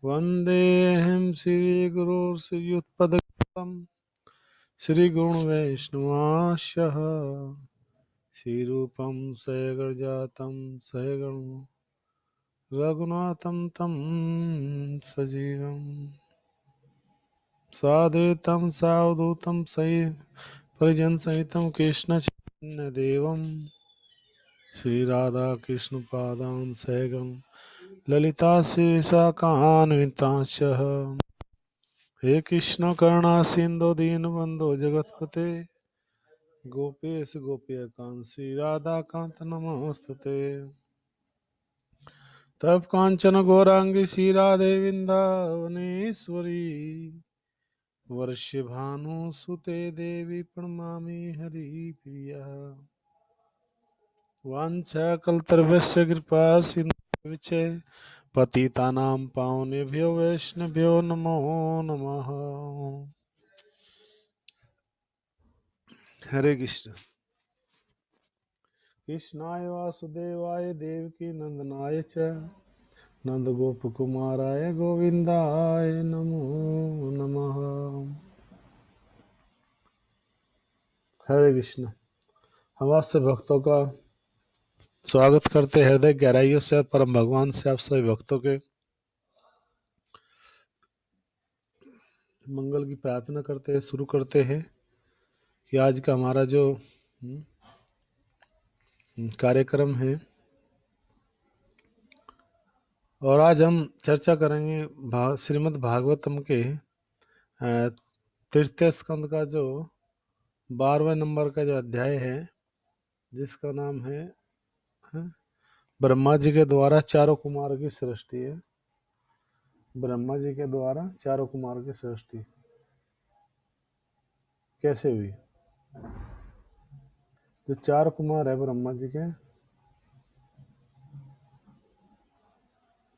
वन्देऽहं श्रीगुरुर्श्रीयुतपदकमलं श्रीगुरुवैष्णवांशः श्रीरूपं सहगणजातं सहगणो रघुनाथं तं सजीवं साद्वैतं सावधूतं परिजनसहितं कृष्णचैतन्यदेवं श्रीराधाकृष्णपादान् सहगणं ललिता श्रीशाखान्वितांश्च। हे कृष्ण करुणा सिंधु दीनबंधु जगतपते गोपेश गोपिकांत श्री राधा कांत नमोस्तुते। तब कांचन गौरांगी श्री राधे वृंदावनेश्वरी वर्ष्य भानु सुते देवी प्रणमामि हरिप्रिया। वाञ्छाकल्पतरुभ्यश्च कृपा सिन्धुभ्यश्च पतितानां पावनेभ्यो वैष्णवेभ्यो नमो नमः। हरे कृष्ण। कृष्णाय वासुदेवाय देवकी नंदनाय च नंदगोपकुमाराय गोविंदाय नमो नमः। हरे कृष्ण। हम आपसे भक्तों का स्वागत करते हृदय गहराइयों से परम भगवान से आप सभी भक्तों के मंगल की प्रार्थना करते हैं। शुरू करते हैं कि आज का हमारा जो कार्यक्रम है और आज हम चर्चा करेंगे श्रीमद् भागवतम के तृतीय स्कंद का जो 12वें नंबर का जो अध्याय है जिसका नाम है ब्रह्मा जी के द्वारा चारों कुमार की सृष्टि है। ब्रह्मा जी के द्वारा चारों कुमार की सृष्टि कैसे हुई। जो चार कुमार है ब्रह्मा जी के,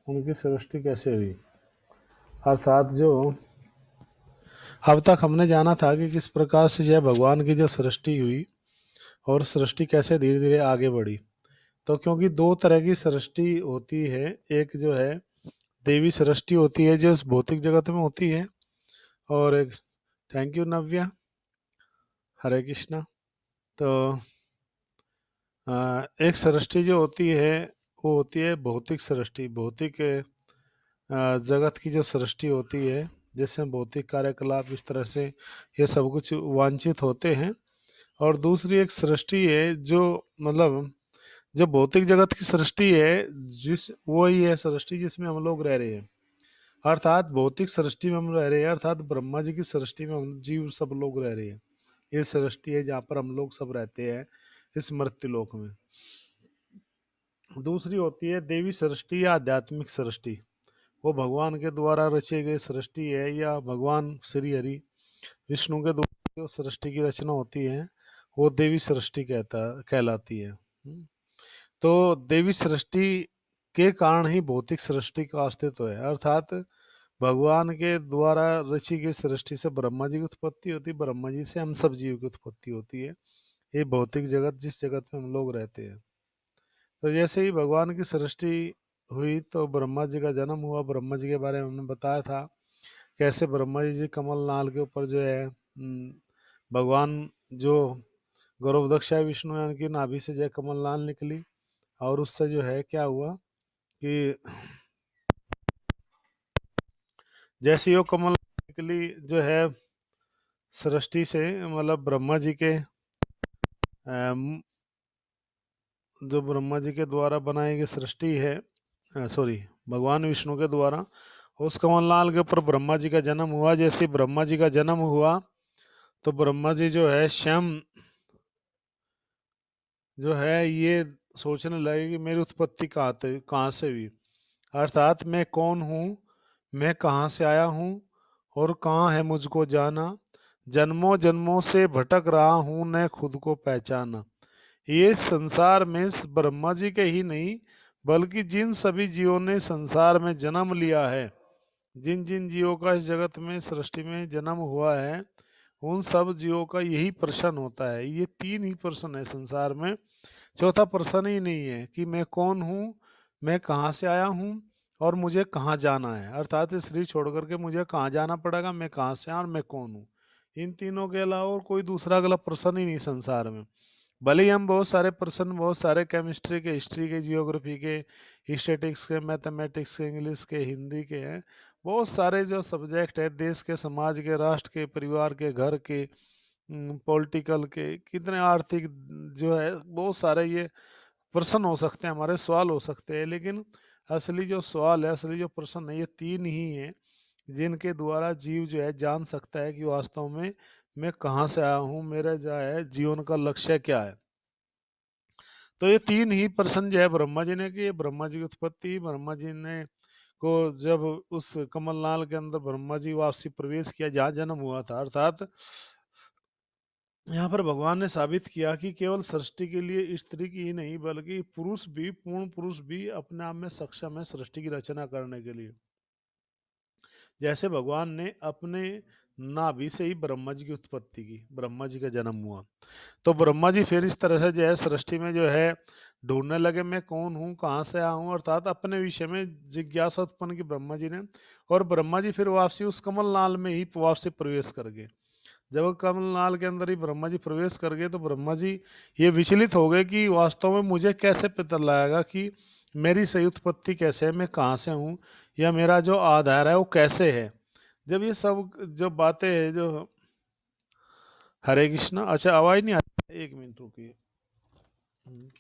उनकी सृष्टि कैसे हुई। अर्थात जो अब तक हमने जाना था कि किस प्रकार से यह भगवान की जो सृष्टि हुई और सृष्टि कैसे धीरे धीरे आगे बढ़ी। तो क्योंकि दो तरह की सृष्टि होती है, एक जो है देवी सृष्टि होती है जो इस भौतिक जगत में होती है, और एक थैंक यू नव्या, हरे कृष्णा। तो एक सृष्टि जो होती है वो होती है भौतिक सृष्टि, भौतिक जगत की जो सृष्टि होती है जिसमें भौतिक कार्यकलाप इस तरह से ये सब कुछ वांछित होते हैं। और दूसरी एक सृष्टि है जो मतलब जो भौतिक जगत की सृष्टि है, वो ही है सृष्टि जिसमें हम लोग रह रहे हैं। अर्थात भौतिक सृष्टि में हम रह रहे हैं, अर्थात ब्रह्मा जी की सृष्टि में हम जीव सब लोग रह रहे हैं। ये सृष्टि है जहाँ पर हम लोग सब रहते हैं इस मृत्यु लोक में। दूसरी होती है देवी सृष्टि या आध्यात्मिक सृष्टि, वो भगवान के द्वारा रचे गए सृष्टि है या भगवान श्री हरि विष्णु के द्वारा जो सृष्टि की रचना होती है वो देवी सृष्टि कहलाती है। तो देवी सृष्टि के कारण ही भौतिक सृष्टि का अस्तित्व है। अर्थात भगवान के द्वारा रची गई सृष्टि से ब्रह्मा जी की उत्पत्ति होती है, ब्रह्मा जी से हम सब जीव की उत्पत्ति होती है। ये भौतिक जगत जिस जगत में हम लोग रहते हैं। तो जैसे ही भगवान की सृष्टि हुई तो ब्रह्मा जी का जन्म हुआ। ब्रह्मा जी के बारे में हमने बताया था कैसे ब्रह्मा जी कमल नाल के ऊपर जो है भगवान जो गौरवदक्षा विष्णु की नाभि से जो है कमल नाल निकली, और उससे जो है क्या हुआ कि जैसे वो कमल निकली जो है सृष्टि से, मतलब ब्रह्मा जी के जो ब्रह्मा जी के द्वारा बनाई गई सृष्टि है, भगवान विष्णु के द्वारा उस कमलनाल के ऊपर ब्रह्मा जी का जन्म हुआ। जैसे ब्रह्मा जी का जन्म हुआ तो ब्रह्मा जी जो है स्वयं जो है ये सोचने लगे कि मेरी उत्पत्ति कहाँ से हुई, अर्थात मैं कौन हूँ, मैं कहाँ से आया हूँ और कहाँ है मुझको जाना। जन्मों जन्मों से भटक रहा हूँ न खुद को पहचाना। ये संसार में ब्रह्मा जी के ही नहीं बल्कि जिन सभी जीवों ने संसार में जन्म लिया है, जिन जिन जीवों का इस जगत में सृष्टि में जन्म हुआ है, उन सब जीवों का यही प्रश्न होता है। ये तीन ही प्रश्न है संसार में, चौथा प्रश्न ही नहीं है कि मैं कौन हूँ, मैं कहाँ से आया हूँ और मुझे कहाँ जाना है, अर्थात इस शरीर छोड़ करके मुझे कहाँ जाना पड़ेगा, मैं कहाँ से आया और मैं कौन हूँ। इन तीनों के अलावा और कोई दूसरा अगला प्रश्न ही नहीं संसार में। भले ही हम बहुत सारे प्रश्न, बहुत सारे केमिस्ट्री के, हिस्ट्री के, जियोग्राफी के, स्टैटिक्स के, मैथमेटिक्स के, इंग्लिश के, हिंदी के हैं, बहुत सारे जो सब्जेक्ट है, देश के, समाज के, राष्ट्र के, परिवार के, घर के, पॉलिटिकल के, कितने आर्थिक, जो है बहुत सारे ये प्रश्न हो सकते हैं, हमारे सवाल हो सकते हैं, लेकिन असली जो सवाल है, असली जो प्रश्न है, ये तीन ही हैं जिनके द्वारा जीव जो है जान सकता है कि वास्तव में मैं कहाँ से आया हूँ, मेरा जो है जीवन का लक्ष्य क्या है। तो ये तीन ही प्रश्न जो है ब्रह्मा जी ने किए। ब्रह्मा जी की उत्पत्ति, ब्रह्मा जी ने को जब उस कमलनाल के अंदर ब्रह्मा जी वापसी प्रवेश किया जहाँ जन्म हुआ था, अर्थात यहाँ पर भगवान ने साबित किया कि केवल सृष्टि के लिए स्त्री की ही नहीं बल्कि पुरुष भी, पूर्ण पुरुष भी अपने आप में सक्षम है सृष्टि की रचना करने के लिए। जैसे भगवान ने अपने नाभि से ही ब्रह्मा जी की उत्पत्ति की, ब्रह्मा जी का जन्म हुआ, तो ब्रह्मा जी फिर इस तरह से जो है सृष्टि में जो है ढूंढने लगे, मैं कौन हूँ, कहाँ से आया हूँ, अर्थात अपने विषय में जिज्ञासा उत्पन्न की ब्रह्मा जी ने। और ब्रह्मा जी फिर वापसी उस कमल नाल में ही वापसी प्रवेश कर गए। जब कमलनाल के अंदर ही ब्रह्मा जी प्रवेश कर गए तो ब्रह्मा जी ये विचलित हो गए कि वास्तव में मुझे कैसे पता लगेगा कि मेरी सही उत्पत्ति कैसे है, मैं कहाँ से हूँ, या मेरा जो आधार है वो कैसे है। जब ये सब जो बातें हैं, जो हरे कृष्णा, अच्छा आवाज नहीं आ रही, एक मिनट रुकिए।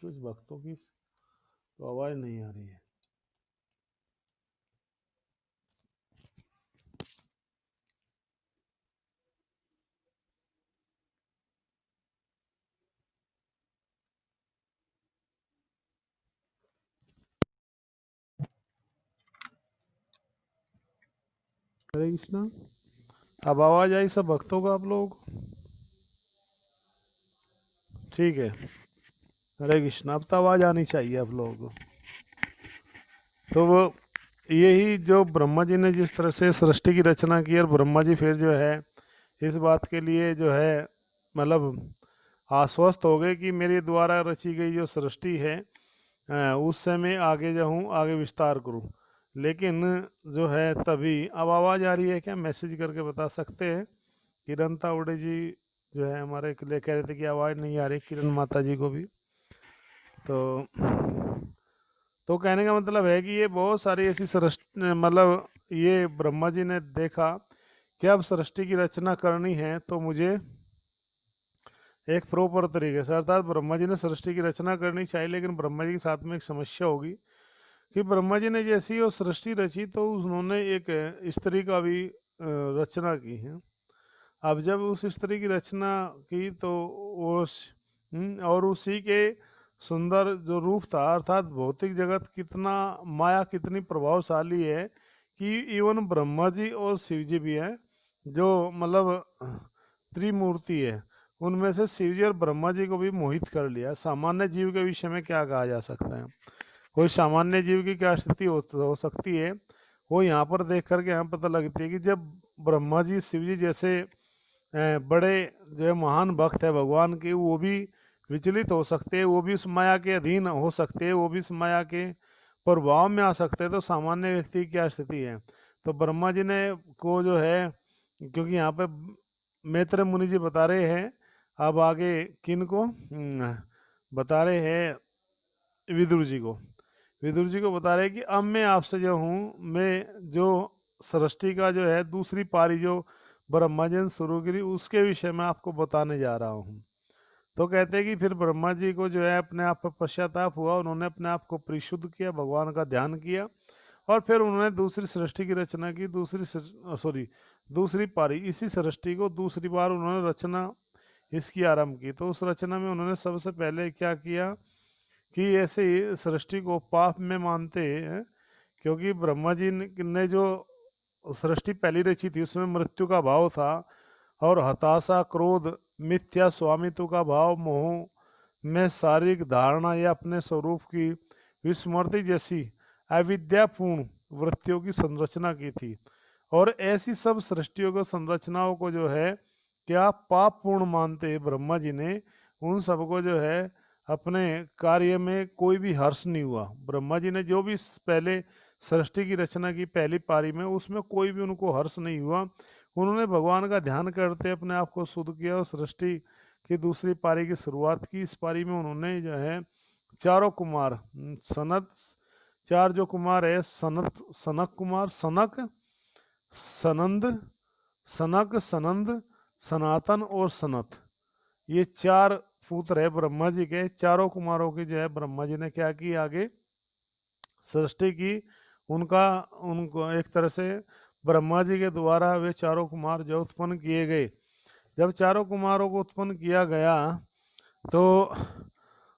कुछ भक्तों की तो आवाज नहीं आ रही है। हरे कृष्णा, अब आवाज आई सब भक्तों का आप लोग? ठीक है, हरे कृष्णा, अब तो आवाज आनी चाहिए आप लोगों को। तो वो यही जो ब्रह्मा जी ने जिस तरह से सृष्टि की रचना की, और ब्रह्मा जी फिर जो है इस बात के लिए जो है मतलब आश्वस्त हो गए कि मेरे द्वारा रची गई जो सृष्टि है उससे मैं आगे जाऊँ, आगे विस्तार करूँ। लेकिन जो है तभी, अब आवाज़ आ रही है क्या, मैसेज करके बता सकते हैं? किरण तावड़े जी जो है हमारे के लिए कह रहे थे कि आवाज़ नहीं आ रही, किरण माता जी को भी। तो कहने का मतलब है कि ये बहुत सारी ऐसी सृष्टि, मतलब ये ब्रह्मा जी ने देखा कि अब सृष्टि की रचना करनी है तो मुझे एक प्रॉपर तरीके से, अर्थात ब्रह्मा जी ने सृष्टि की रचना करनी चाहिए, लेकिन ब्रह्मा जी के साथ में एक समस्या होगी कि ब्रह्मा जी ने जैसी ही वो सृष्टि रची तो उन्होंने एक स्त्री का भी रचना की है। अब जब उस स्त्री की रचना की तो वो और उसी के सुंदर जो रूप था, अर्थात भौतिक जगत कितना, माया कितनी प्रभावशाली है कि इवन ब्रह्मा जी और शिव जी भी हैं, जो मतलब त्रिमूर्ति है, उनमें से शिव जी और ब्रह्मा जी को भी मोहित कर लिया। सामान्य जीव के विषय में क्या कहा जा सकता है, कोई सामान्य जीव की क्या स्थिति हो सकती है, वो यहाँ पर देख करके हमें पता लगती है कि जब ब्रह्मा जी, शिव जी जैसे बड़े जो महान भक्त है भगवान के, वो भी विचलित हो सकते हैं, वो भी उस माया के अधीन हो सकते हैं, वो भी उस माया के प्रभाव में आ सकते हैं, तो सामान्य व्यक्ति की क्या स्थिति है। तो ब्रह्मा जी ने को जो है, क्योंकि यहाँ पे मैत्र मुनि जी बता रहे हैं, अब आगे किन को बता रहे हैं, विदुर जी को, विदुर जी को बता रहे हैं कि अब मैं आपसे जो हूँ, मैं जो सृष्टि का जो है दूसरी पारी जो ब्रह्मा जी ने शुरू करी उसके विषय में आपको बताने जा रहा हूँ। तो कहते हैं कि फिर ब्रह्मा जी को जो है अपने आप पर पश्चाताप हुआ, उन्होंने अपने आप को परिशुद्ध किया, भगवान का ध्यान किया, और फिर उन्होंने दूसरी सृष्टि की रचना की, दूसरी पारी, इसी सृष्टि को दूसरी बार उन्होंने रचना इसकी आरंभ की। तो उस रचना में उन्होंने सबसे पहले क्या किया कि ऐसे ही सृष्टि को पाप में मानते हैं, क्योंकि ब्रह्मा जी ने जो सृष्टि पहली रची थी उसमें मृत्यु का भाव था, और हताशा, क्रोध, मिथ्या स्वामित्व का भाव, मोह में शारीरिक धारणा या अपने स्वरूप की विस्मृति जैसी अविद्यापूर्ण वृत्तियों की संरचना की थी। और ऐसी सब सृष्टियों को, संरचनाओं को जो है क्या पाप पूर्ण मानते ब्रह्मा जी ने, उन सबको जो है अपने कार्य में कोई भी हर्ष नहीं हुआ। ब्रह्मा जी ने जो भी पहले सृष्टि की रचना की पहली पारी में, उसमें कोई भी उनको हर्ष नहीं हुआ। उन्होंने भगवान का ध्यान करते अपने आप को शुद्ध किया और सृष्टि की दूसरी पारी की शुरुआत की। इस पारी में उन्होंने जो है चारों कुमार सनत, चार जो कुमार है, सनत, सनक कुमार, सनक, सनंद, सनक, सनंद, सनातन और सनत, ये चार पुत्र है ब्रह्मा जी के। चारों कुमारों की जो है ब्रह्मा जी ने क्या की, आगे सृष्टि की। उनका उनको एक तरह से ब्रह्मा जी के द्वारा वे चारों कुमार जो उत्पन्न किए गए। जब चारों कुमारों को उत्पन्न किया गया तो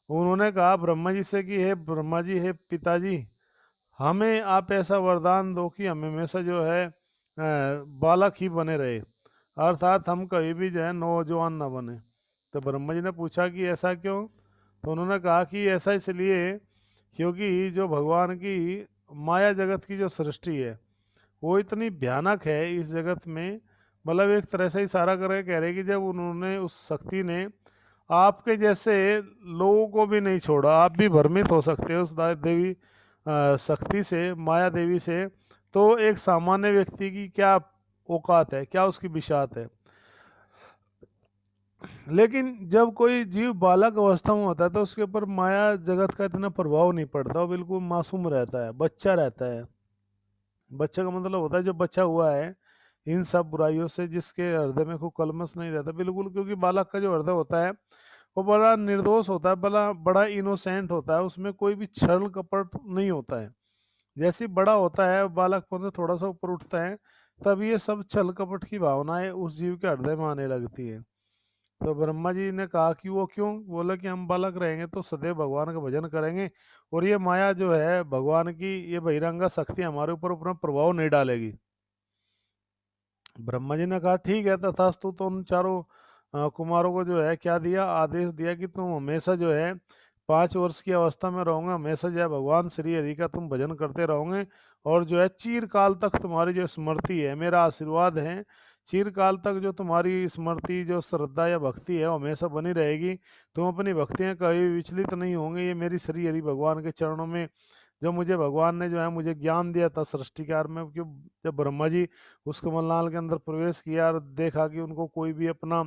उन्होंने कहा ब्रह्मा जी से कि हे ब्रह्मा जी, हे पिताजी, हमें आप ऐसा वरदान दो कि हम हमेशा जो है बालक ही बने रहे, अर्थात हम कभी भी जो है नौजवान ना बने। तो ब्रह्मा जी ने पूछा कि ऐसा क्यों? तो उन्होंने कहा कि ऐसा इसलिए क्योंकि जो भगवान की माया जगत की जो सृष्टि है वो इतनी भयानक है इस जगत में। मतलब एक तरह से इशारा करके कह रहे कि जब उन्होंने, उस शक्ति ने आपके जैसे लोगों को भी नहीं छोड़ा, आप भी भ्रमित हो सकते हो उस देवी शक्ति से, माया देवी से, तो एक सामान्य व्यक्ति की क्या औकात है, क्या उसकी बिशात है। लेकिन जब कोई जीव बालक अवस्था में होता है तो उसके ऊपर माया जगत का इतना प्रभाव नहीं पड़ता, वो बिल्कुल मासूम रहता है, बच्चा रहता है। बच्चे का मतलब होता है जो बच्चा हुआ है इन सब बुराइयों से, जिसके हृदय में कोई कलमश नहीं रहता बिल्कुल, क्योंकि बालक का जो हृदय होता है वो बड़ा निर्दोष होता है, बड़ा बड़ा इनोसेंट होता है, उसमें कोई भी छल कपट नहीं होता है। जैसे ही बड़ा होता है बालकपन से थोड़ा सा ऊपर उठता है, तब ये सब छल कपट की भावनाएं उस जीव के हृदय में आने लगती है। तो ब्रह्मा जी ने कहा कि वो क्यों? बोला कि हम बालक रहेंगे तो सदैव भगवान का भजन करेंगे और ये माया जो है भगवान की, ये बहिरंगा शक्ति हमारे ऊपर अपना प्रभाव नहीं डालेगी। ब्रह्मा जी ने कहा ठीक है तथास्तु। तो उन चारों कुमारों को जो है क्या दिया, आदेश दिया कि तुम हमेशा जो है 5 वर्ष की अवस्था में रहोगे, हमेशा जो है भगवान श्री हरि का तुम भजन करते रहोगे, और जो है चिरकाल तक तुम्हारी जो स्मृति है, मेरा आशीर्वाद है, चिरकाल तक जो तुम्हारी स्मृति, जो श्रद्धा या भक्ति है वो हमेशा बनी रहेगी। तुम अपनी भक्तियाँ कभी विचलित नहीं होंगे। ये मेरी श्री हरि भगवान के चरणों में, जो मुझे भगवान ने जो है मुझे ज्ञान दिया था सृष्टिकार में, क्यों जब ब्रह्मा जी उस कमलनाल के अंदर प्रवेश किया और देखा कि उनको कोई भी अपना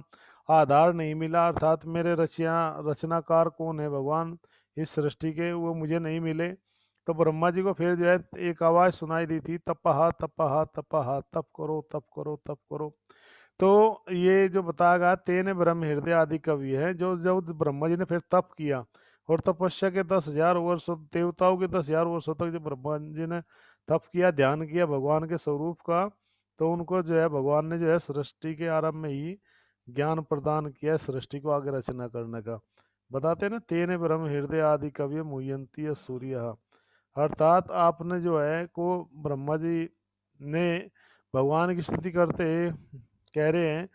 आधार नहीं मिला, अर्थात मेरे रचनाकार कौन है भगवान इस सृष्टि के, वो मुझे नहीं मिले। तो ब्रह्मा जी को फिर जो है एक आवाज़ सुनाई दी थी, तपहा तपहा तपहा, तप करो तप करो तप करो। तो ये जो बताया गया तेने ब्रह्म हृदय आदि कवि है, जो जब ब्रह्मा जी ने फिर तप किया और तपस्या के 10,000 वर्ष, देवताओं के 10,000 वर्षों तक जब ब्रह्मा जी ने तप किया, ध्यान किया भगवान के स्वरूप का, तो उनको जो है भगवान ने जो है सृष्टि के आरंभ में ही ज्ञान प्रदान किया सृष्टि को आगे रचना करने का। बताते हैं ना, तेने ब्रह्म हृदय आदि कवि मुह्यंती सूर्य, अर्थात आपने जो है को ब्रह्मा जी ने भगवान की स्तुति करते कह रहे हैं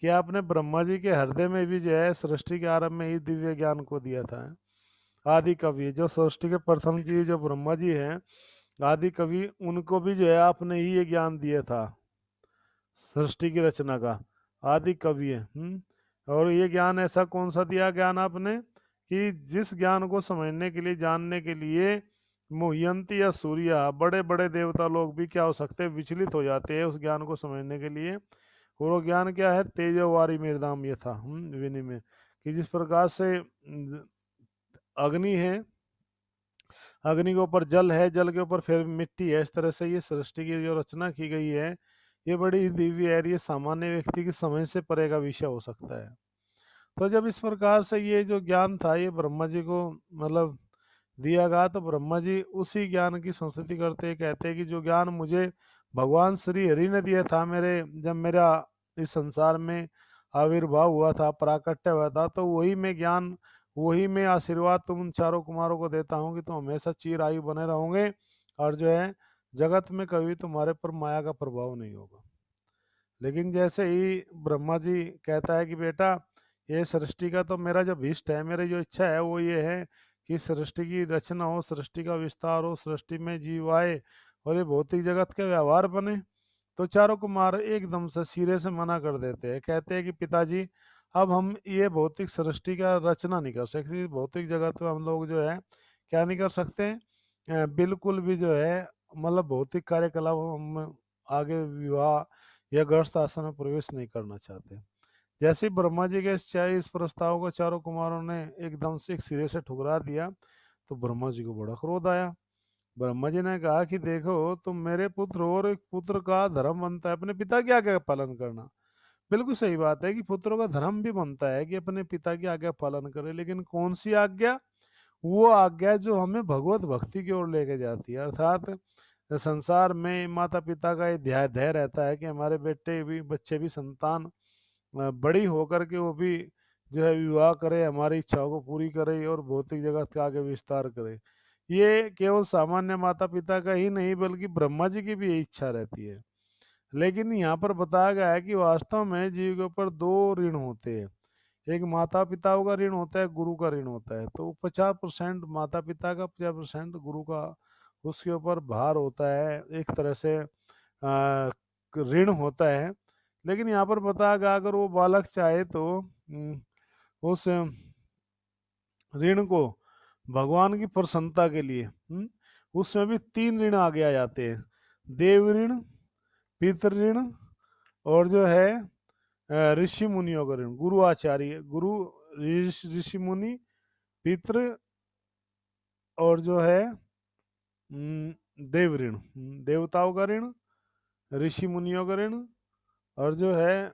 कि आपने ब्रह्मा जी के हृदय में भी जो है सृष्टि के आरंभ में ही दिव्य ज्ञान को दिया था। आदि कवि जो सृष्टि के प्रथम जी जो ब्रह्मा जी हैं, आदि कवि, उनको भी जो है आपने ही ये ज्ञान दिया था सृष्टि की रचना का, आदि कवि है। और ये ज्ञान ऐसा कौन सा दिया ज्ञान आपने कि जिस ज्ञान को समझने के लिए, जानने के लिए मुह्यंती या सूर्य, बड़े बड़े देवता लोग भी क्या हो सकते हैं, विचलित हो जाते हैं उस ज्ञान को समझने के लिए। और वो ज्ञान क्या है, तेजोवारी मेरदाम ये था विनि में, कि जिस प्रकार से अग्नि है, अग्नि के ऊपर जल है, जल के ऊपर फिर मिट्टी है, इस तरह से ये सृष्टि की जो रचना की गई है ये बड़ी दिव्य है, ये सामान्य व्यक्ति की समझ से परे का विषय हो सकता है। तो जब इस प्रकार से ये जो ज्ञान था ये ब्रह्मा जी को मतलब दिया गया, तो ब्रह्मा जी उसी ज्ञान की संस्तुति करते कहते हैं कि जो ज्ञान मुझे भगवान श्री हरि ने दिया था, मेरे जब मेरा इस संसार में आविर्भाव हुआ था, प्राकट्य हुआ था, तो वही मैं ज्ञान, वही मैं आशीर्वाद तुम उन चारों कुमारों को देता हूँ कि तुम हमेशा चिर आयु बने रहोगे, और जो है जगत में कभी तुम्हारे पर माया का प्रभाव नहीं होगा। लेकिन जैसे ही ब्रह्मा जी कहता है कि बेटा ये सृष्टि का तो मेरा जो भीष्ट है, मेरी जो इच्छा है वो ये है कि सृष्टि की रचना हो, सृष्टि का विस्तार हो, सृष्टि में जीव आए और ये भौतिक जगत के व्यवहार बने। तो चारों कुमार एकदम से सिरे से मना कर देते हैं, कहते हैं कि पिताजी अब हम ये भौतिक सृष्टि का रचना नहीं कर सकते, भौतिक जगत में हम लोग जो है क्या नहीं कर सकते, बिल्कुल भी जो है मतलब भौतिक कार्यकलापों में आगे विवाह या गृहस्थ आश्रम में प्रवेश नहीं करना चाहते। जैसे ही ब्रह्मा जी के इस प्रस्ताव को चारों कुमारों ने एकदम से एक सिरे से ठुकरा दिया, तो ब्रह्मा जी को बड़ा क्रोध आया। ब्रह्मा जी ने कहा कि देखो, तुम मेरे पुत्र हो और एक पुत्र का धर्म बनता है अपने पिता की आज्ञा का पालन करना। बिल्कुल सही बात है कि पुत्रों का धर्म भी बनता है कि अपने पिता की आज्ञा पालन करे, लेकिन कौन सी आज्ञा? वो आज्ञा जो हमें भगवत भक्ति की ओर लेके जाती है। अर्थात संसार में माता पिता का ये ध्याय ध्यय रहता है कि हमारे बेटे भी, बच्चे भी, संतान बड़ी होकर के वो भी जो है विवाह करे, हमारी इच्छाओं को पूरी करे और भौतिक जगत का आगे विस्तार करे। ये केवल सामान्य माता पिता का ही नहीं बल्कि ब्रह्मा जी की भी ये इच्छा रहती है। लेकिन यहाँ पर बताया गया है कि वास्तव में जीव के ऊपर दो ऋण होते हैं। एक माता पिताओं का ऋण होता है, गुरु का ऋण होता है। तो 50% माता पिता का, 50% गुरु का उसके ऊपर भार होता है, एक तरह से ऋण होता है। लेकिन यहाँ पर बताया गया अगर वो बालक चाहे तो उस ऋण को भगवान की प्रसन्नता के लिए उसमें भी 3 ऋण आगे आ जाते हैं। देव ऋण, पितृ ऋण और जो है ऋषि मुनियों का ऋण। गुरु आचार्य, गुरु, ऋषि मुनि, पितृ और जो है देव ऋण, देवताओं का ऋण, ऋषि मुनियों का ऋण और जो है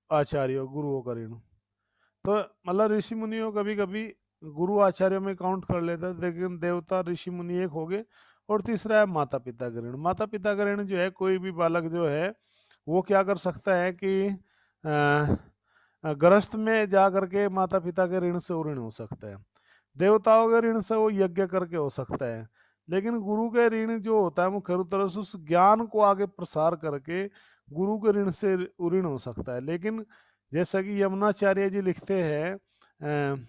आचार्यों, गुरुओं का ऋण। तो मतलब ऋषि मुनियों कभी कभी गुरु आचार्यों में काउंट कर लेते हैं, लेकिन देवता ऋषि मुनि एक हो गए। और तीसरा है माता पिता का ऋण। माता पिता का ऋण जो है कोई भी बालक जो है वो क्या कर सकता है कि गृहस्थ में जा करके माता पिता के ऋण से ऋण हो सकता है। देवताओं के ऋण से वो यज्ञ करके हो सकता है। लेकिन गुरु के ऋण जो होता है वो खैर तरह से उस ज्ञान को आगे प्रसार करके गुरु के ऋण से ऋण हो सकता है। लेकिन जैसा कि यमुनाचार्य जी लिखते हैं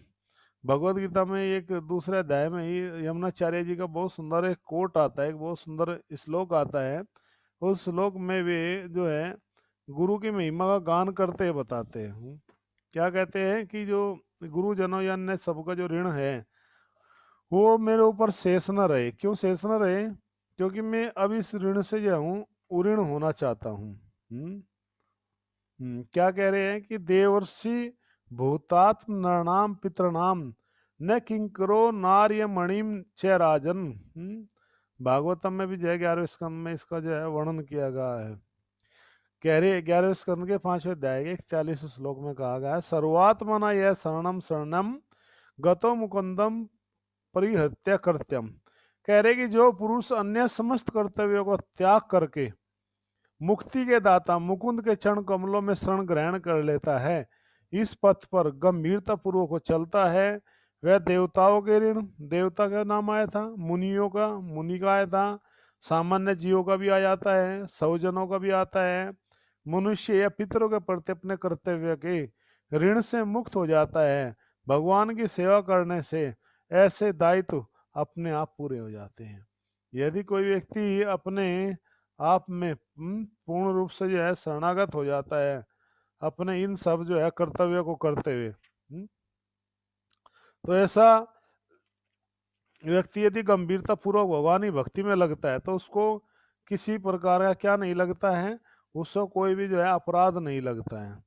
भगवत गीता में एक दूसरे अध्याय में ही यमुनाचार्य जी का बहुत सुंदर एक कोट आता है, एक बहुत सुंदर श्लोक आता है। उस श्लोक में वे जो है गुरु की महिमा का गान करते बताते हैं। क्या कहते हैं कि जो गुरुजनों या अन्य सबका जो ऋण है वो मेरे ऊपर शेष न रहे। क्यों शेष न रहे? क्योंकि मैं अब इस ऋण से जो हूँ उऋण होना चाहता हूँ। क्या कह रहे हैं कि देवर्षि भूतात्म नरनाम पितृणाम न किंकरो नार्य मणिम च राजन। भागवतम में भी जय 11वें स्कंद में इसका जो है वर्णन किया गया है। कह रहे 11वें स्कंद के 5वें अध्याय के 41 श्लोक में कहा गया है, सर्वात्मना यह शरणम शरणम गतो मुकुंदम परिहत्या कृत्यम। कह रहे कि जो पुरुष अन्य समस्त कर्तव्यों को त्याग करके मुक्ति के दाता मुकुंद के चरण कमलों में शरण ग्रहण कर लेता है, इस पथ पर गंभीरता पूर्वक को चलता है, वह देवताओं के ऋण, देवता का नाम आया था, मुनियों का, मुनि का आया था, सामान्य जीवों का भी आ जाता है, सौजनों का भी आता है, मनुष्य या पितरों के प्रति अपने कर्तव्य के ऋण से मुक्त हो जाता है। भगवान की सेवा करने से ऐसे दायित्व अपने आप पूरे हो जाते हैं। यदि कोई व्यक्ति अपने आप में पूर्ण रूप से जो है शरणागत हो जाता है अपने इन सब जो है कर्तव्यों को करते हुए, तो ऐसा व्यक्ति यदि गंभीरता पूर्वक भगवान की भक्ति में लगता है तो उसको किसी प्रकार का क्या नहीं लगता है, उसको कोई भी जो है अपराध नहीं लगता है।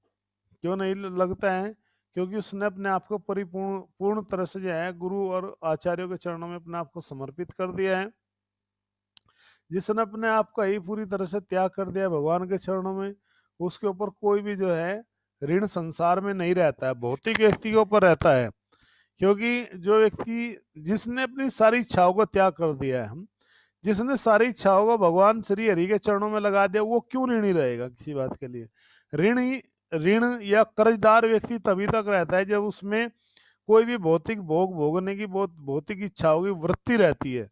क्यों नहीं लगता है? क्योंकि उसने अपने आप को पूर्ण तरह से जो है गुरु और आचार्यों के चरणों में अपने आप को समर्पित कर दिया है। जिसने अपने आप का ही पूरी तरह से त्याग कर दिया भगवान के चरणों में, उसके ऊपर कोई भी जो है ऋण संसार में नहीं रहता है, भौतिक व्यक्ति के ऊपर रहता है। क्योंकि जो व्यक्ति जिसने अपनी सारी इच्छाओं को त्याग कर दिया है, जिसने सारी इच्छाओं को भगवान श्री हरि के चरणों में लगा दिया, वो क्यों ऋणी रहेगा किसी बात के लिए? ऋण या कर्जदार व्यक्ति तभी तक रहता है जब उसमें कोई भी भौतिक भोग भोगने की भौतिक इच्छाओं की वृत्ति रहती है।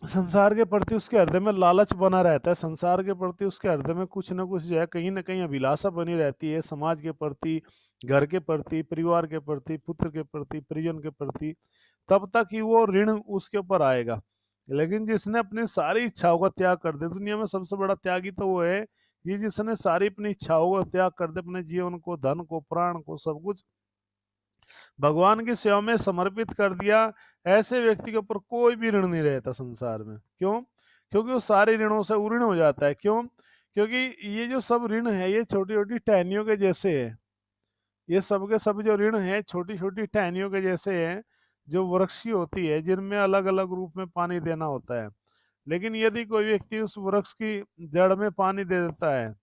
संसार के प्रति उसके हृदय में लालच बना रहता है, संसार के प्रति उसके हृदय में कुछ न कुछ जो है कहीं ना कहीं अभिलाषा बनी रहती है, समाज के प्रति, घर के प्रति, परिवार के प्रति, पुत्र के प्रति, परिजन के प्रति, तब तक ही वो ऋण उसके ऊपर आएगा। लेकिन जिसने अपनी सारी इच्छाओं का त्याग कर दे, दुनिया में सबसे बड़ा त्यागी तो वो है ये जिसने सारी अपनी इच्छाओं का त्याग कर दे, अपने जीवन को, धन को, प्राण को, सब कुछ भगवान की सेवा में समर्पित कर दिया, ऐसे व्यक्ति के ऊपर कोई भी ऋण नहीं रहता संसार में। क्यों? क्योंकि वो सारे ऋणों से उऋण हो जाता है। क्यों? क्योंकि ये जो सब ऋण है ये छोटी छोटी टहनियों के जैसे है। ये सब के सब जो ऋण है छोटी छोटी टहनियों के जैसे हैं, जो वृक्ष की होती है, जिनमें अलग अलग रूप में पानी देना होता है। लेकिन यदि कोई व्यक्ति उस वृक्ष की जड़ में पानी दे देता है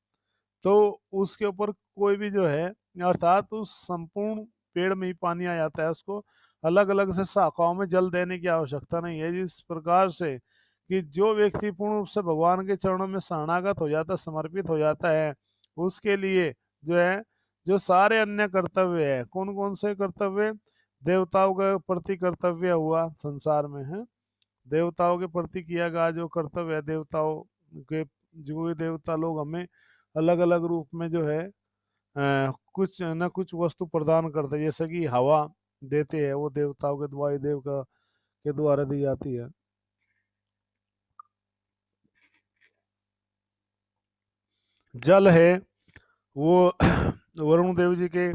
तो उसके ऊपर कोई भी जो है, अर्थात उस संपूर्ण पेड़ में ही पानी आ जाता है, उसको अलग अलग से शाखाओं में जल देने की आवश्यकता नहीं है। जिस प्रकार से कि जो व्यक्ति पूर्ण रूप से भगवान के चरणों में शरणागत हो जाता, समर्पित हो जाता है, उसके लिए जो है, जो सारे अन्य कर्तव्य है, कौन कौन से कर्तव्य? देवताओं के प्रति कर्तव्य हुआ संसार में है, देवताओं के प्रति किया गया जो कर्तव्य है, देवताओं के जो भी देवता लोग हमें अलग अलग रूप में जो है कुछ न कुछ वस्तु प्रदान करते हैं, जैसे कि हवा देते हैं, वो देवताओं के द्वारा, देव का के द्वारा दी जाती है। जल है वो वरुण देव जी के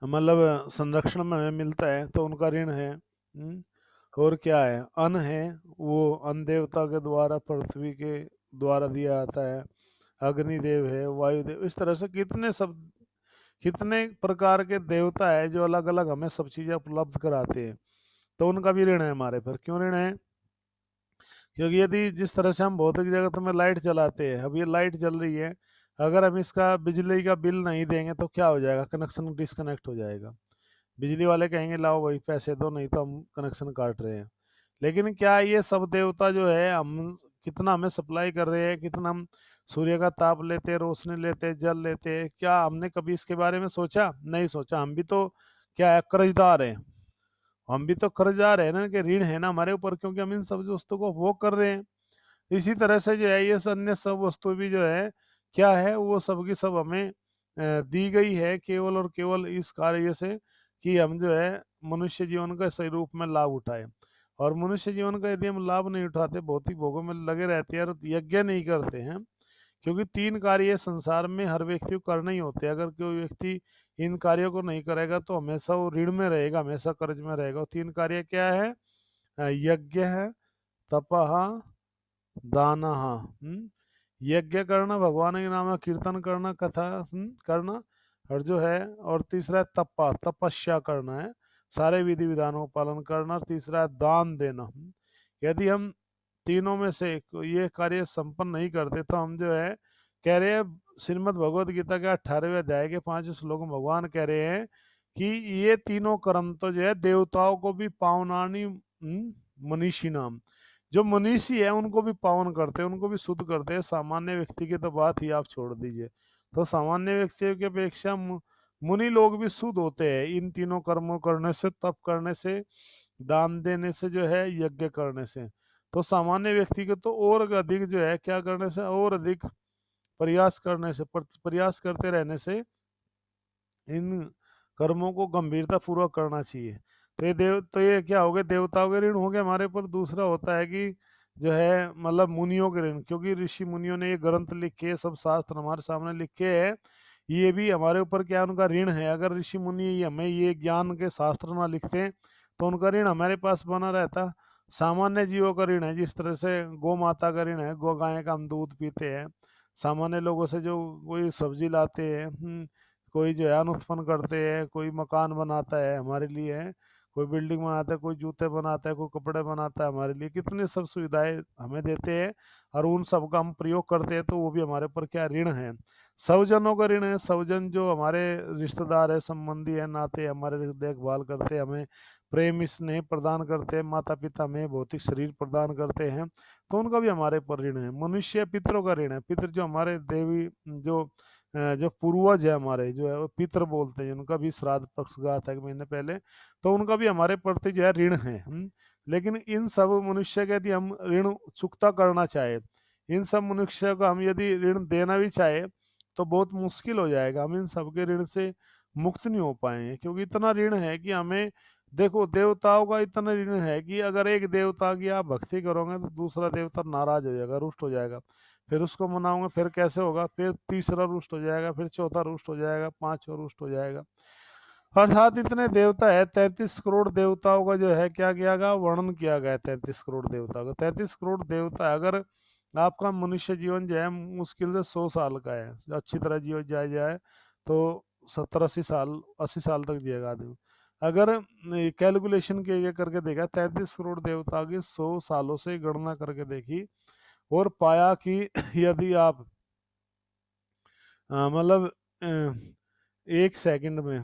मतलब संरक्षण में हमें मिलता है, तो उनका ऋण है। और क्या है? अन्न है, वो अन्न देवता के द्वारा पृथ्वी के द्वारा दिया जाता है। अग्निदेव है, वायुदेव, इस तरह से कितने प्रकार के देवता है जो अलग अलग हमें सब चीजें उपलब्ध कराते हैं, तो उनका भी ऋण है हमारे पर। क्यों ऋण है? क्योंकि यदि जिस तरह से हम भौतिक जगत में लाइट चलाते हैं, अब ये लाइट जल रही है, अगर हम इसका बिजली का बिल नहीं देंगे तो क्या हो जाएगा? कनेक्शन डिस्कनेक्ट हो जाएगा। बिजली वाले कहेंगे लाओ भाई पैसे दो, नहीं तो हम कनेक्शन काट रहे हैं। लेकिन क्या ये सब देवता जो है, हम कितना हमें सप्लाई कर रहे हैं, कितना हम सूर्य का ताप लेते हैं, रोशनी लेते हैं, जल लेते हैं, क्या हमने कभी इसके बारे में सोचा? नहीं सोचा। हम भी तो क्या है, कर्जदार हैं। हम भी तो कर्जदार है ना, कि ऋण है ना हमारे ऊपर, क्योंकि हम इन सब वस्तु को भोग कर रहे हैं। इसी तरह से जो है ये अन्य सब वस्तु भी जो है क्या है, वो सब की सब हमें दी गई है केवल और केवल इस कार्य से कि हम जो है मनुष्य जीवन का सही रूप में लाभ उठाए। और मनुष्य जीवन का यदि हम लाभ नहीं उठाते, भौतिक भोगों में लगे रहते हैं और यज्ञ नहीं करते हैं, क्योंकि 3 कार्य संसार में हर व्यक्ति को करना ही होते हैं। अगर कोई व्यक्ति इन कार्यों को नहीं करेगा तो हमेशा वो ऋण में रहेगा, हमेशा कर्ज में रहेगा। और 3 कार्य क्या है? यज्ञ है, तपः, दानः। यज्ञ करना, भगवान के नाम का कीर्तन करना, कथा करना, और जो है, और तीसरा है तपस्या करना है, सारे विधि विधानों का पालन करना, और तीसरा है दान देना। यदि हम तीनों में से ये कार्य संपन्न नहीं करते तो हम जो है कह रहे हैं, श्रीमद् भगवद गीता के 18वें अध्याय के 5 श्लोक में भगवान कह रहे हैं कि ये तीनों कर्म तो जो है देवताओं को भी पावनानी मनीषी नाम, जो मनीषी है उनको भी पावन करते हैं, उनको भी शुद्ध करते हैं। सामान्य व्यक्ति की तो बात ही आप छोड़ दीजिए। तो सामान्य व्यक्ति की अपेक्षा मुनि लोग भी शुद्ध होते हैं इन तीनों कर्मों करने से, तप करने से, दान देने से, जो है यज्ञ करने से। तो सामान्य व्यक्ति के तो और अधिक जो है क्या करने से, और अधिक प्रयास करने से, प्रयास करते रहने से इन कर्मों को गंभीरता पूर्वक करना चाहिए। तो ये क्या हो गए? देवताओं के ऋण हो गए हमारे ऊपर। दूसरा होता है कि जो है मतलब मुनियों के ऋण, क्योंकि ऋषि मुनियों ने ये ग्रंथ लिखे, सब शास्त्र हमारे सामने लिखे हैं, ये भी हमारे ऊपर क्या उनका ऋण है। अगर ऋषि मुनि हमें ये ज्ञान के शास्त्र ना लिखते तो उनका ऋण हमारे पास बना रहता। सामान्य जीवों का ऋण है, जिस तरह से गौ माता का ऋण है, गौ गाय का हम दूध पीते हैं। सामान्य लोगों से जो कोई सब्जी लाते हैं, कोई जो है अन्न उत्पन्न करते हैं, कोई मकान बनाता है हमारे लिए है, कोई बिल्डिंग बनाता है, कोई जूते बनाता है, कोई कपड़े बनाता है हमारे लिए, कितनी सब सुविधाएं हमें देते हैं, और उन सब का हम प्रयोग करते हैं, तो वो भी हमारे ऊपर क्या ऋण है। स्वजनों का ऋण है, स्वजन जो हमारे रिश्तेदार है, संबंधी है, नाते हमारे देखभाल करते हैं, हमें प्रेम स्नेह प्रदान करते हैं, माता पिता हमें भौतिक शरीर प्रदान करते हैं, तो उनका भी हमारे ऊपर ऋण है। मनुष्य पितरों का ऋण है, पितर जो हमारे देवी जो पूर्वज है हमारे, जो है वो पितर बोलते हैं, उनका भी श्राद्ध पक्ष गया था 1 महीने पहले, तो उनका भी हमारे प्रति जो है ऋण है। लेकिन इन सब मनुष्य के यदि हम ऋण चुकता करना चाहे, इन सब मनुष्य को हम यदि ऋण देना भी चाहे तो बहुत मुश्किल हो जाएगा। हम इन सब के ऋण से मुक्त नहीं हो पाएंगे, क्योंकि इतना ऋण है कि हमें, देखो देवताओं का इतना ऋण है कि अगर एक देवता की आप भक्ति करोगे तो दूसरा देवता नाराज हो जाएगा, रुष्ट हो जाएगा, फिर उसको मनाओगे, फिर कैसे होगा, फिर तीसरा रुष्ट हो जाएगा, फिर चौथा रुष्ट हो जाएगा, पांचवा रुष्ट हो जाएगा। अर्थात इतने देवता है, 33 करोड़ देवताओं का जो है क्या किया गया, वर्णन किया गया 33 करोड़ देवताओं का। 33 करोड़ देवता है। अगर आपका मनुष्य जीवन जो है मुश्किल से 100 साल का है, अच्छी तरह जीवन जाए जाए तो 70-80 साल, 80 साल तक जिएगा आदमी। अगर कैलकुलेशन के ये करके देखा 33 करोड़ देवता की 100 सालों से गणना करके देखी और पाया कि यदि आप मतलब 1 सेकंड में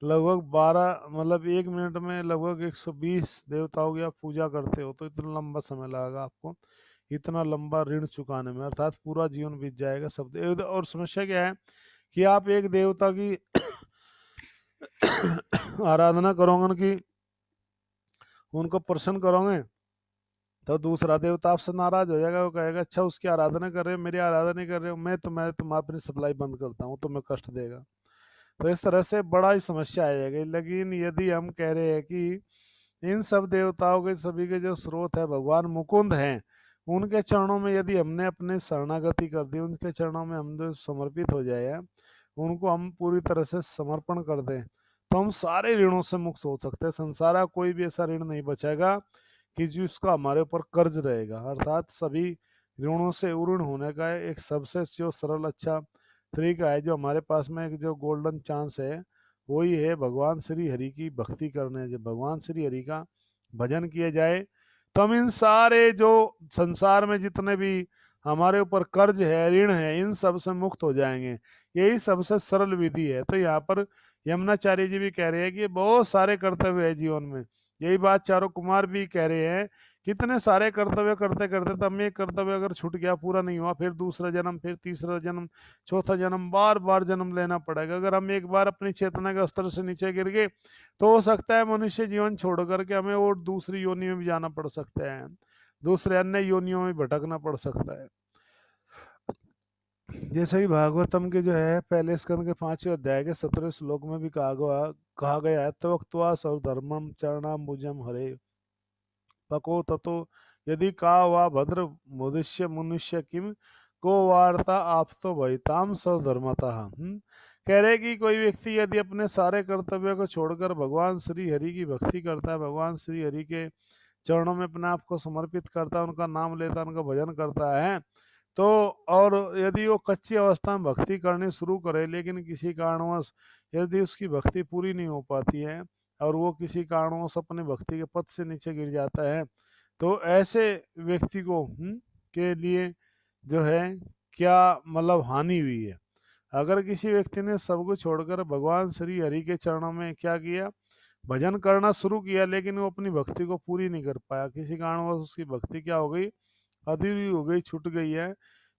लगभग 12, मतलब 1 मिनट में लगभग 120 देवताओं की आप पूजा करते हो तो इतना लंबा समय लगेगा आपको इतना लंबा ऋण चुकाने में, अर्थात पूरा जीवन बीत जाएगा सब। और समस्या क्या है कि आप एक देवता की आराधना करोगे कि उनको प्रसन्न करोगे तो दूसरा देवता आपसे नाराज हो जाएगा, वो कहेगा अच्छा उसकी आराधना कर रहे हो, मेरी आराधना नहीं कर रहे हो, मैं तुम अपनी सप्लाई बंद करता हूँ, तुम्हें कष्ट देगा। तो इस तरह से बड़ा ही समस्या आ जाएगी। लेकिन यदि हम कह रहे हैं कि इन सब देवताओं के सभी के जो स्रोत है भगवान मुकुंद हैं, उनके चरणों में यदि हमने अपने शरणागति कर दी, उनके चरणों में हम जो समर्पित हो जाए, उनको हम पूरी तरह से समर्पण कर दें, तो हम सारे ऋणों से मुक्त हो सकते हैं। संसार का कोई भी ऐसा ऋण नहीं बचेगा कि जिसका हमारे ऊपर कर्ज रहेगा। अर्थात सभी ऋणों से उऋण होने का एक सबसे जो सरल अच्छा तरीका है, जो हमारे पास में एक जो गोल्डन चांस है, वही है भगवान श्री हरि की भक्ति करने। जब भगवान श्री हरि का भजन किए जाए तो हम इन सारे जो संसार में जितने भी हमारे ऊपर कर्ज है, ऋण है, इन सब से मुक्त हो जाएंगे। यही सबसे सरल विधि है। तो यहाँ पर यमुनाचार्य जी भी कह रहे हैं कि बहुत सारे कर्तव्य है जीवन में। यही बात चारों कुमार भी कह रहे हैं, कितने सारे कर्तव्य करते करते तब एक कर्तव्य अगर छूट गया, पूरा नहीं हुआ, फिर दूसरा जन्म, फिर तीसरा जन्म, चौथा जन्म, बार बार जन्म लेना पड़ेगा। अगर हम एक बार अपनी चेतना के स्तर से नीचे गिर गए तो हो सकता है मनुष्य जीवन छोड़ करके हमें और दूसरी योनि में भी जाना पड़ सकता है, दूसरे अन्य योनियों में भटकना पड़ सकता है। जैसे कि भागवतम के जो है पहले स्कंद के 5वें अध्याय के 17वें श्लोक में भी कहा गया है, त्वक्त्वा सर्वधर्मं चरणाम्बुजं हरे पको ततो यदि का वा भद्र मुदुष्य मनुष्य किम को वार्ता आप तो भयताम सर्वधर्मतः। कह रहे कि कोई व्यक्ति यदि अपने सारे कर्तव्यों को छोड़कर भगवान श्री हरि की भक्ति करता है, भगवान श्री हरि के चरणों में अपने आप को समर्पित करता है, उनका नाम लेता है, उनका भजन करता है, तो और यदि वो कच्ची अवस्था में भक्ति करनी शुरू करे लेकिन किसी कारणवश यदि उसकी भक्ति पूरी नहीं हो पाती है और वो किसी कारणवश अपने भक्ति के पथ से नीचे गिर जाता है, तो ऐसे व्यक्ति को के लिए जो है क्या मतलब हानि हुई है। अगर किसी व्यक्ति ने सब कुछ छोड़कर भगवान श्री हरि के चरणों में क्या किया, भजन करना शुरू किया, लेकिन वो अपनी भक्ति को पूरी नहीं कर पाया, किसी कारणवश उसकी भक्ति क्या हो गई, अधूरी हो गई, छूट गई है,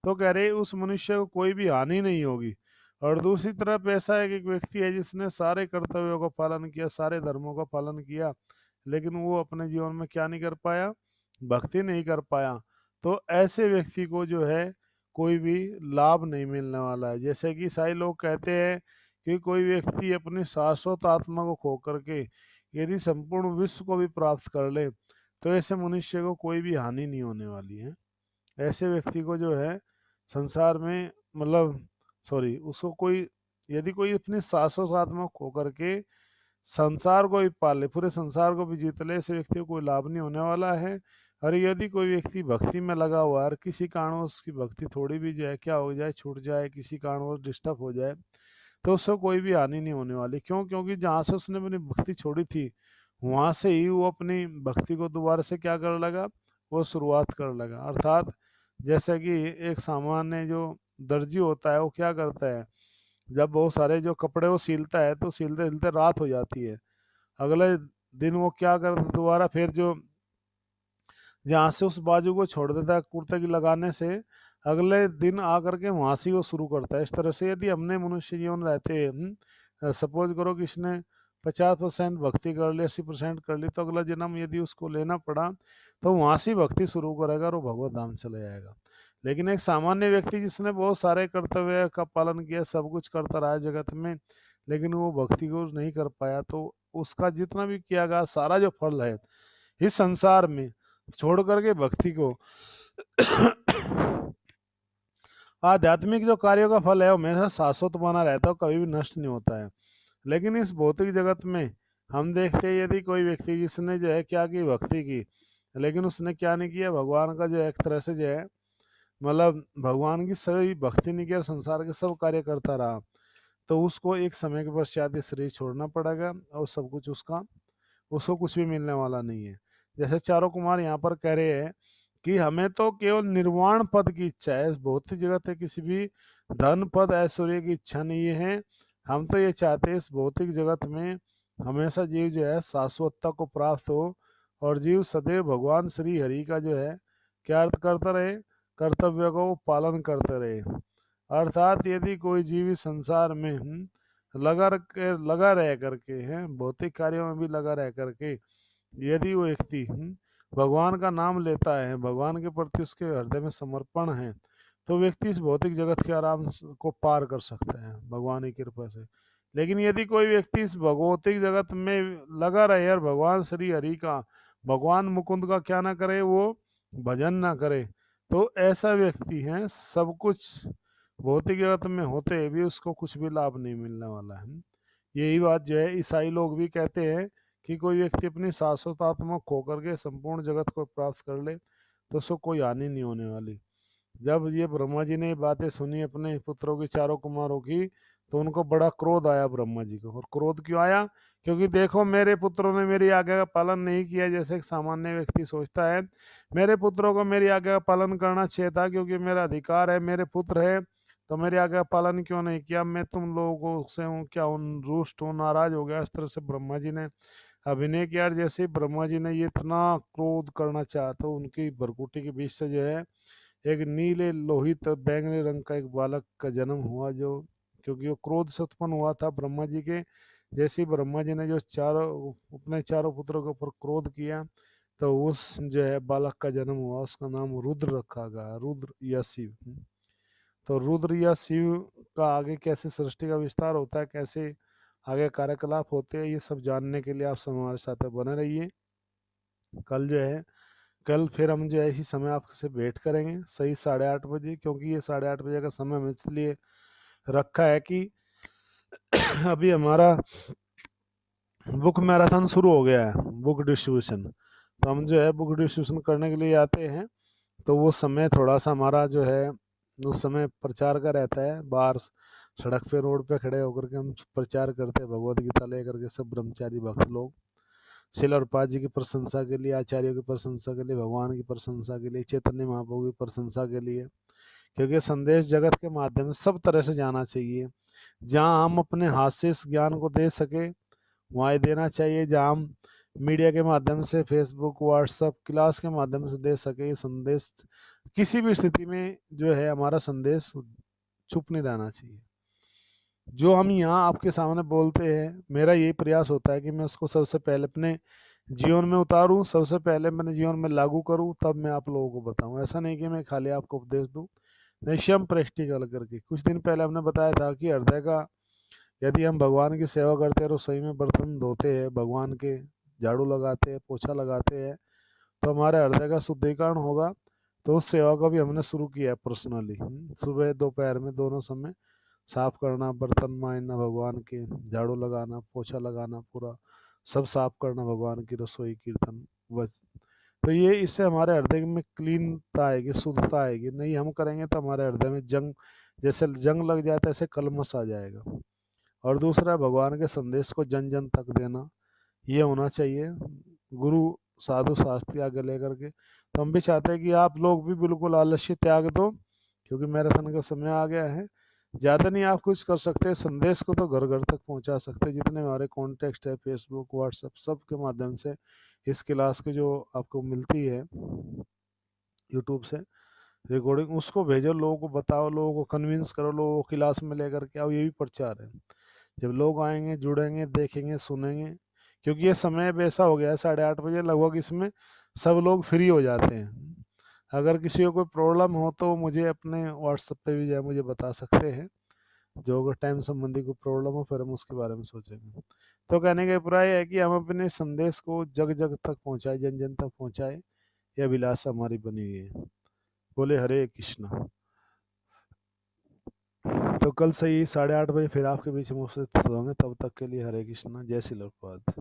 तो कह रहे उस मनुष्य को कोई भी हानि नहीं होगी। और दूसरी तरफ ऐसा है कि एक व्यक्ति है जिसने सारे कर्तव्यों का पालन किया, सारे धर्मों का पालन किया, लेकिन वो अपने जीवन में क्या नहीं कर पाया, भक्ति नहीं कर पाया, तो ऐसे व्यक्ति को जो है कोई भी लाभ नहीं मिलने वाला है। जैसे कि ईसाई लोग कहते हैं कि कोई व्यक्ति अपनी शाश्वत आत्मा को खो करके यदि संपूर्ण विश्व को भी प्राप्त कर ले तो ऐसे मनुष्य को कोई भी हानि नहीं होने वाली है। ऐसे व्यक्ति को जो है संसार में मतलब सॉरी उसको कोई यदि कोई अपनी शाश्वत आत्मा खो करके संसार को भी पाले, पूरे संसार को भी जीत ले, ऐसे व्यक्ति को कोई लाभ नहीं होने वाला है। और यदि कोई व्यक्ति भक्ति में लगा हुआ है और किसी कारण उसकी भक्ति थोड़ी भी जाए क्या हो जाए, छूट जाए, किसी कारण वो डिस्टर्ब हो जाए, तो उसको कोई भी हानि नहीं होने वाली। क्यों? क्योंकि जहाँ से उसने अपनी भक्ति छोड़ी थी वहां से ही वो अपनी भक्ति को दोबारा से क्या कर लगा, वो शुरुआत कर लगा। अर्थात जैसे कि एक सामान्य जो दर्जी होता है वो क्या करता है, जब बहुत सारे जो कपड़े वो सिलता है तो सिलते सिलते रात हो जाती है, अगले दिन वो क्या करता है दोबारा फिर जो जहाँ से उस बाजू को छोड़ देता है कुर्ते की लगाने से, अगले दिन आकर के वहां से वो शुरू करता है। इस तरह से यदि हमने मनुष्य जीवन रहते हैं, सपोज करो कि इसने 50% भक्ति कर ली, 80% कर ली, तो अगला जन्म यदि उसको लेना पड़ा तो वहां से भक्ति शुरू करेगा और वो भगवत धाम चले जाएगा। लेकिन एक सामान्य व्यक्ति जिसने बहुत सारे कर्तव्य का पालन किया, सब कुछ करता रहा जगत में, लेकिन वो भक्ति को नहीं कर पाया, तो उसका जितना भी किया गया सारा जो फल है इस संसार में छोड़ करके भक्ति को आध्यात्मिक जो कार्यों का फल है वो हमेशा शाश्वत बना रहता है, कभी भी नष्ट नहीं होता है। लेकिन इस भौतिक जगत में हम देखते हैं यदि कोई व्यक्ति जिसने जो है क्या की भक्ति की, लेकिन उसने क्या नहीं किया, भगवान का जो है एक तरह से जो है मतलब भगवान की सही भक्ति नहीं किया, संसार के सब कार्य करता रहा, तो उसको एक समय के पश्चात ये शरीर छोड़ना पड़ेगा और सब कुछ उसका, उसको कुछ भी मिलने वाला नहीं है। जैसे चारों कुमार यहाँ पर कह रहे हैं कि हमें तो केवल निर्वाण पद की इच्छा है, इस भौतिक जगत है किसी भी धन पद ऐश्वर्य की इच्छा नहीं है। हम तो ये चाहते हैं इस भौतिक जगत में हमेशा जीव जो है शाश्वतता को प्राप्त हो और जीव सदैव भगवान श्री हरि का जो है क्या अर्थ करता रहे, कर्तव्य को पालन करते रहे। अर्थात यदि कोई जीव इस संसार में लगा रह करके है, भौतिक कार्यों में भी लगा रह करके यदि वो व्यक्ति भगवान का नाम लेता है, भगवान के प्रति उसके हृदय में समर्पण है, तो व्यक्ति इस भौतिक जगत के को पार कर सकता है भगवान की कृपा से। लेकिन यदि कोई व्यक्ति इस भौतिक जगत में लगा रहे और भगवान श्री हरि का, भगवान मुकुंद का क्या ना करे, वो भजन ना करे, तो ऐसा व्यक्ति है सब कुछ भौतिक जगत में होते भी उसको कुछ भी लाभ नहीं मिलने वाला है। यही बात जो है ईसाई लोग भी कहते हैं कि कोई व्यक्ति अपनी शाश्वत आत्मा खो करके संपूर्ण जगत को प्राप्त कर ले तो उसको कोई हानि नहीं होने वाली। जब ये ब्रह्मा जी ने ये बातें सुनी अपने पुत्रों की, चारों कुमारों की, तो उनको बड़ा क्रोध आया ब्रह्मा जी को। और क्रोध क्यों आया? क्योंकि देखो मेरे पुत्रों ने मेरी आज्ञा का पालन नहीं किया। जैसे एक सामान्य व्यक्ति सोचता है मेरे पुत्रों को मेरी आज्ञा का पालन करना चाहिए था, क्योंकि मेरा अधिकार है, मेरे पुत्र है, तो मेरी आज्ञा का पालन क्यों नहीं किया, मैं तुम लोगों से हूँ क्या उन रुष्ट हूँ, नाराज हो गया। इस तरह से ब्रह्मा जी ने अभिनय किया। जैसे ब्रह्मा जी ने ये इतना क्रोध करना चाहा तो उनकी भरकुटी के बीच से जो है एक नीले लोहित बैंगनी रंग का एक बालक का जन्म हुआ, जो क्योंकि वो क्रोध से उत्पन्न हुआ था ब्रह्मा जी के। जैसे ही ब्रह्मा जी ने जो अपने चारों पुत्रों के ऊपर क्रोध किया, तो उस जो है बालक का जन्म हुआ, उसका नाम रुद्र रखा गया, रुद्र या शिव। तो रुद्र या शिव का आगे कैसे सृष्टि का विस्तार होता है, कैसे आगे कार्यकलाप होते हैं, ये सब जानने के लिए आप सब हमारे साथ बने रहिए। कल जो है, कल फिर हम जो है इसी समय आपसे भेंट करेंगे सही 8:30 बजे, क्योंकि ये 8:30 बजे का समय हम इसलिए रखा है कि अभी हमारा बुक मैराथन शुरू हो गया है, बुक डिस्ट्रीब्यूशन। तो हम जो है बुक डिस्ट्रीब्यूशन करने के लिए आते हैं, तो वो समय थोड़ा सा हमारा जो है उस समय प्रचार का रहता है। बाहर सड़क पे रोड पे खड़े होकर के हम प्रचार करते हैं भगवत गीता लेकर के, सब ब्रह्मचारी भक्त लोग शिल और पाद जी की प्रशंसा के लिए, आचार्यों की प्रशंसा के लिए, भगवान की प्रशंसा के लिए, चैतन्य महाप्रभु की प्रशंसा के लिए। क्योंकि संदेश जगत के माध्यम से सब तरह से जाना चाहिए। जहाँ हम अपने हाथ से इस ज्ञान को दे सके वहाँ देना चाहिए, जहाँ हम मीडिया के माध्यम से फेसबुक व्हाट्सएप क्लास के माध्यम से दे सके ये संदेश, किसी भी स्थिति में जो है हमारा संदेश चुप नहीं रहना चाहिए। जो हम यहाँ आपके सामने बोलते हैं, मेरा यही प्रयास होता है कि मैं उसको सबसे पहले अपने जीवन में उतारूं, सबसे पहले मैंने जीवन में लागू करूं, तब मैं आप लोगों को बताऊं। ऐसा नहीं कि मैं खाली आपको उपदेश दूं, निश्चय प्रैक्टिकल करके। कुछ दिन पहले हमने बताया था कि हृदय का यदि हम भगवान की सेवा करते हैं, रसोई में बर्तन धोते हैं, भगवान के झाड़ू लगाते हैं, पोछा लगाते हैं, तो हमारे हृदय का शुद्धिकरण होगा। तो उस सेवा को भी हमने शुरू किया है पर्सनली, सुबह दोपहर में दोनों समय साफ करना, बर्तन मांजना, भगवान के झाड़ू लगाना, पोछा लगाना, पूरा सब साफ करना, भगवान की रसोई कीर्तन बस। तो ये इससे हमारे हृदय में क्लीनता आएगी, शुद्धता आएगी। नहीं हम करेंगे तो हमारे हृदय में जंग, जैसे जंग लग जाता है ऐसे कलमश आ जाएगा। और दूसरा भगवान के संदेश को जन जन तक देना, ये होना चाहिए गुरु साधु शास्त्री आगे लेकर के। तो हम भी चाहते हैं कि आप लोग भी बिल्कुल आलस्य त्याग दो, क्योंकि मैराथन का समय आ गया है। ज़्यादा नहीं आप कुछ कर सकते, संदेश को तो घर घर तक पहुंचा सकते हैं। जितने हमारे कॉन्टेक्स्ट है फेसबुक व्हाट्सएप सब के माध्यम से इस क्लास की जो आपको मिलती है यूट्यूब से रिकॉर्डिंग, उसको भेजो, लोगों को बताओ, लोगों को कन्विंस करो, लोगों को क्लास में लेकर के आओ। ये भी प्रचार है। जब लोग आएंगे, जुड़ेंगे, देखेंगे, सुनेंगे, क्योंकि ये समय अब ऐसा हो गया है 8:30 बजे लगभग, इसमें सब लोग फ्री हो जाते हैं। अगर किसी को कोई प्रॉब्लम हो तो मुझे अपने व्हाट्सएप पे भी जाए मुझे बता सकते हैं, जो अगर टाइम संबंधी कोई प्रॉब्लम हो फिर हम उसके बारे में सोचेंगे। तो कहने का अभिप्राय है कि हम अपने संदेश को जग जग तक पहुँचाए, जन जन तक पहुँचाए, यह अभिलाषा हमारी बनी हुई है। बोले हरे कृष्णा। तो कल सही 8:30 बजे फिर आपके बीच में उपस्थित होंगे। तब तक के लिए हरे कृष्णा, जय श्री प्रभुपाद।